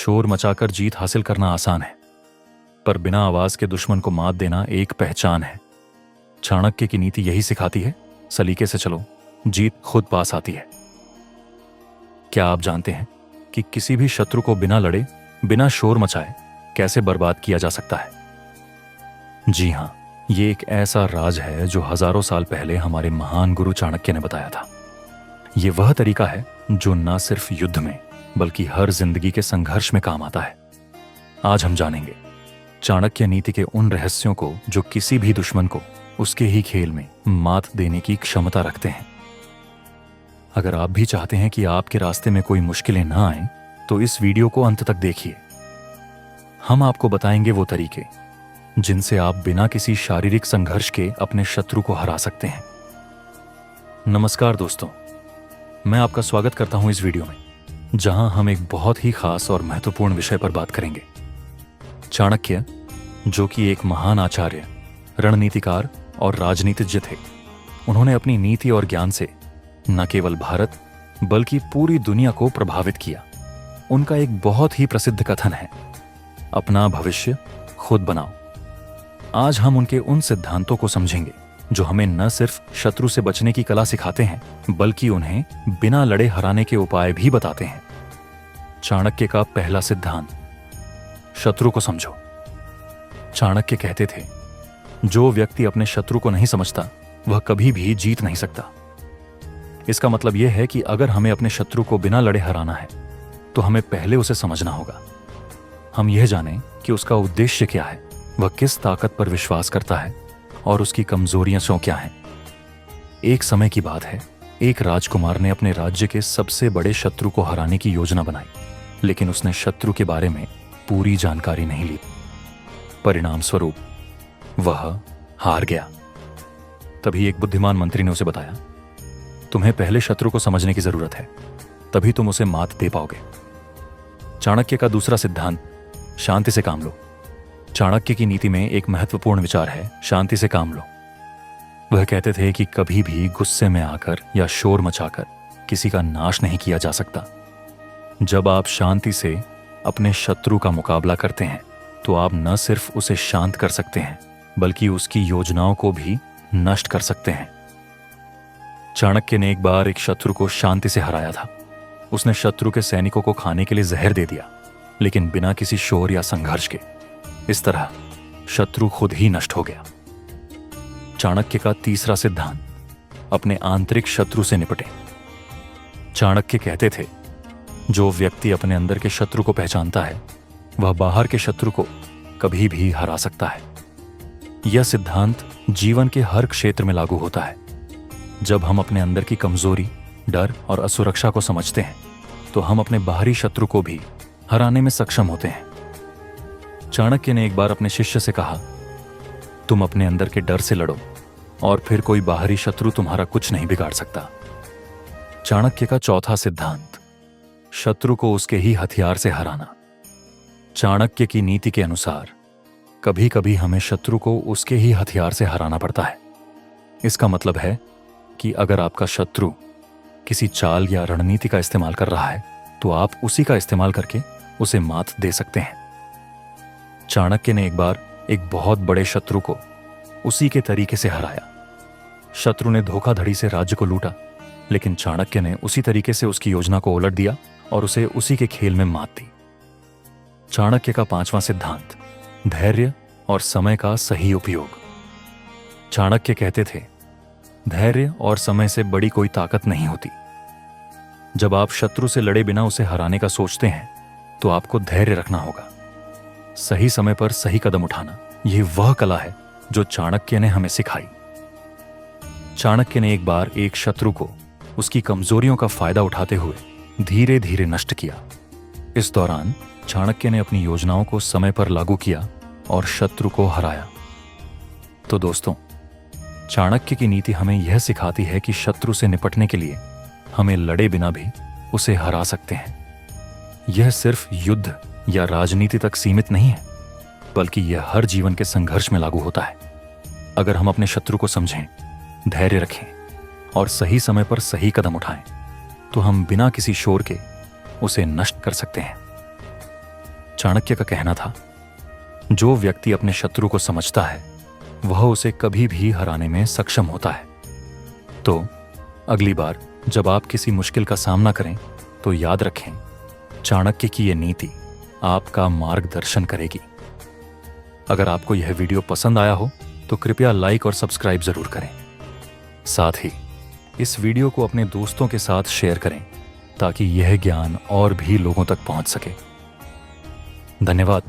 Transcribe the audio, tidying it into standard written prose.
शोर मचाकर जीत हासिल करना आसान है, पर बिना आवाज के दुश्मन को मात देना एक पहचान है। चाणक्य की नीति यही सिखाती है, सलीके से चलो, जीत खुद पास आती है। क्या आप जानते हैं कि किसी भी शत्रु को बिना लड़े, बिना शोर मचाए कैसे बर्बाद किया जा सकता है? जी हां, ये एक ऐसा राज है जो हजारों साल पहले हमारे महान गुरु चाणक्य ने बताया था। ये वह तरीका है जो न सिर्फ युद्ध में बल्कि हर जिंदगी के संघर्ष में काम आता है। आज हम जानेंगे चाणक्य नीति के उन रहस्यों को जो किसी भी दुश्मन को उसके ही खेल में मात देने की क्षमता रखते हैं। अगर आप भी चाहते हैं कि आपके रास्ते में कोई मुश्किलें ना आएं, तो इस वीडियो को अंत तक देखिए। हम आपको बताएंगे वो तरीके जिनसे आप बिना किसी शारीरिक संघर्ष के अपने शत्रु को हरा सकते हैं। नमस्कार दोस्तों, मैं आपका स्वागत करता हूं इस वीडियो में, जहां हम एक बहुत ही खास और महत्वपूर्ण विषय पर बात करेंगे। चाणक्य, जो कि एक महान आचार्य, रणनीतिकार और राजनीतिज्ञ थे, उन्होंने अपनी नीति और ज्ञान से न केवल भारत बल्कि पूरी दुनिया को प्रभावित किया। उनका एक बहुत ही प्रसिद्ध कथन है, अपना भविष्य खुद बनाओ। आज हम उनके उन सिद्धांतों को समझेंगे जो हमें न सिर्फ शत्रु से बचने की कला सिखाते हैं, बल्कि उन्हें बिना लड़े हराने के उपाय भी बताते हैं। चाणक्य का पहला सिद्धांत, शत्रु को समझो। चाणक्य कहते थे, जो व्यक्ति अपने शत्रु को नहीं समझता वह कभी भी जीत नहीं सकता। इसका मतलब यह है कि अगर हमें अपने शत्रु को बिना लड़े हराना है, तो हमें पहले उसे समझना होगा। हम यह जानें कि उसका उद्देश्य क्या है, वह किस ताकत पर विश्वास करता है और उसकी कमजोरियां क्या हैं। एक समय की बात है, एक राजकुमार ने अपने राज्य के सबसे बड़े शत्रु को हराने की योजना बनाई, लेकिन उसने शत्रु के बारे में पूरी जानकारी नहीं ली। परिणाम स्वरूप वह हार गया। तभी एक बुद्धिमान मंत्री ने उसे बताया, तुम्हें पहले शत्रु को समझने की जरूरत है, तभी तुम उसे मात दे पाओगे। चाणक्य का दूसरा सिद्धांत, शांति से काम लो। चाणक्य की नीति में एक महत्वपूर्ण विचार है, शांति से काम लो। वह कहते थे कि कभी भी गुस्से में आकर या शोर मचाकर किसी का नाश नहीं किया जा सकता। जब आप शांति से अपने शत्रु का मुकाबला करते हैं, तो आप न सिर्फ उसे शांत कर सकते हैं, बल्कि उसकी योजनाओं को भी नष्ट कर सकते हैं। चाणक्य ने एक बार एक शत्रु को शांति से हराया था। उसने शत्रु के सैनिकों को खाने के लिए जहर दे दिया, लेकिन बिना किसी शोर या संघर्ष के। इस तरह शत्रु खुद ही नष्ट हो गया। चाणक्य का तीसरा सिद्धांत, अपने आंतरिक शत्रु से निपटें। चाणक्य कहते थे, जो व्यक्ति अपने अंदर के शत्रु को पहचानता है, वह बाहर के शत्रु को कभी भी हरा सकता है। यह सिद्धांत जीवन के हर क्षेत्र में लागू होता है। जब हम अपने अंदर की कमजोरी, डर और असुरक्षा को समझते हैं, तो हम अपने बाहरी शत्रु को भी हराने में सक्षम होते हैं। चाणक्य ने एक बार अपने शिष्य से कहा, तुम अपने अंदर के डर से लड़ो और फिर कोई बाहरी शत्रु तुम्हारा कुछ नहीं बिगाड़ सकता। चाणक्य का चौथा सिद्धांत, शत्रु को उसके ही हथियार से हराना। चाणक्य की नीति के अनुसार कभी कभी हमें शत्रु को उसके ही हथियार से हराना पड़ता है। इसका मतलब है कि अगर आपका शत्रु किसी चाल या रणनीति का इस्तेमाल कर रहा है, तो आप उसी का इस्तेमाल करके उसे मात दे सकते हैं। चाणक्य ने एक बार एक बहुत बड़े शत्रु को उसी के तरीके से हराया। शत्रु ने धोखाधड़ी से राज्य को लूटा, लेकिन चाणक्य ने उसी तरीके से उसकी योजना को उलट दिया और उसे उसी के खेल में मात दी। चाणक्य का पांचवां सिद्धांत, धैर्य और समय का सही उपयोग। चाणक्य कहते थे, धैर्य और समय से बड़ी कोई ताकत नहीं होती। जब आप शत्रु से लड़े बिना उसे हराने का सोचते हैं, तो आपको धैर्य रखना होगा। सही समय पर सही कदम उठाना, यह वह कला है जो चाणक्य ने हमें सिखाई। चाणक्य ने एक बार एक शत्रु को उसकी कमजोरियों का फायदा उठाते हुए धीरे धीरे नष्ट किया। इस दौरान चाणक्य ने अपनी योजनाओं को समय पर लागू किया और शत्रु को हराया। तो दोस्तों, चाणक्य की नीति हमें यह सिखाती है कि शत्रु से निपटने के लिए हमें लड़े बिना भी उसे हरा सकते हैं। यह सिर्फ युद्ध या राजनीति तक सीमित नहीं है, बल्कि यह हर जीवन के संघर्ष में लागू होता है। अगर हम अपने शत्रु को समझें, धैर्य रखें और सही समय पर सही कदम उठाएं, तो हम बिना किसी शोर के उसे नष्ट कर सकते हैं। चाणक्य का कहना था, जो व्यक्ति अपने शत्रु को समझता है वह उसे कभी भी हराने में सक्षम होता है। तो अगली बार जब आप किसी मुश्किल का सामना करें तो याद रखें, चाणक्य की यह नीति आपका मार्गदर्शन करेगी। अगर आपको यह वीडियो पसंद आया हो तो कृपया लाइक और सब्सक्राइब जरूर करें। साथ ही इस वीडियो को अपने दोस्तों के साथ शेयर करें ताकि यह ज्ञान और भी लोगों तक पहुंच सके। धन्यवाद।